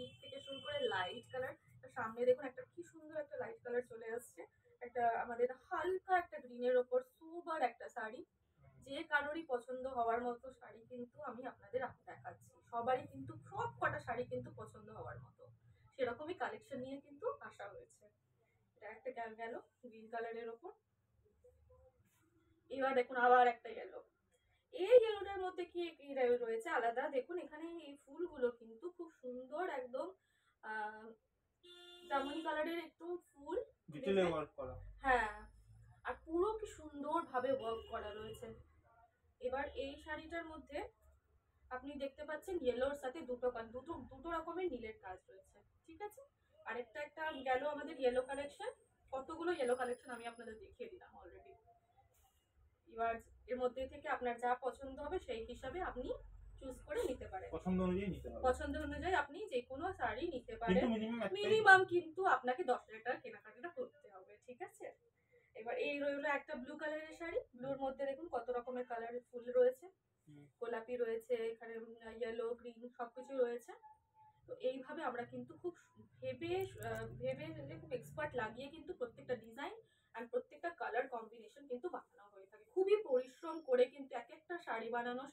Deep থেকে শুরু করে লাইট কালার। সামনে দেখুন একটা কি সুন্দর একটা লাইট কালার চলে আসছে, একটা আমাদের হালকা একটা গ্রিনের ওপর সুবার একটা শাড়ি। যে কারোরই পছন্দ হওয়ার মতো শাড়ি কিন্তু আমি আপনাদের দেখাচ্ছি, সবারই কিন্তু সব কটা শাড়ি কিন্তু পছন্দ হওয়ার মতো সেরকমই কালেকশন নিয়ে কিন্তু আসা হয়েছে। এটা একটা গেল গ্রিন কালারের ওপর। এবার দেখুন আবার একটা ইয়েলো। এই ইয়েলোটার মধ্যে কি কি রয়েছে আলাদা, দেখুন এখানে এই ফুলগুলো কিন্তু খুব সুন্দর একদম আহ জামুনি কালারের একদম ফুল ডিটেইলে ওয়ার্ক করা। হ্যাঁ, আর পুরো কি সুন্দর ভাবে ওয়ার্ক করা রয়েছে। এবার এই শাড়িটার মধ্যে আপনি দেখতে পাচ্ছেন ইয়েলোর সাথে দুটো দুটো রকমের নীলের কাজ রয়েছে, ঠিক আছে। আরেকটা একটা গেল আমাদের ইয়েলো কালেকশন। কতগুলো ইয়েলো কালেকশন আমি আপনাদের দেখিয়ে দিলাম অলরেডি। এবার এর মধ্যে থেকে আপনার যা পছন্দ হবে সেই হিসাবে আপনি চুজ করে নিতে পারেন। পছন্দ অনুযায়ী নিতে হবে। পছন্দ অনুযায়ী আপনি যে কোনো শাড়ি নিতে পারেন, কিন্তু মিনিমাম কিন্তু আপনাকে 10,000 টাকা কেনাকাটা করতে হবে, ঠিক আছে। এবার এই রইলো একটা ব্লু কালারের শাড়ি। ব্লুর মধ্যে দেখুন কত রকমের কালারের ফুল রয়েছে, গোলাপি রয়েছে এখানে, ইয়েলো গ্রিন সবকিছু রয়েছে। তো এইভাবে আমরা কিন্তু খুব ভেবে ভেবে খুব এক্সপার্ট লাগিয়ে কিন্তু প্রত্যেকটা ডিজাইন আর প্রত্যেকটা কালার কম্বিনেশন কিন্তু বানানো হয়ে থাকে। খুবই পরিশ্রম করে কিন্তু এক একটা শাড়ি বানানো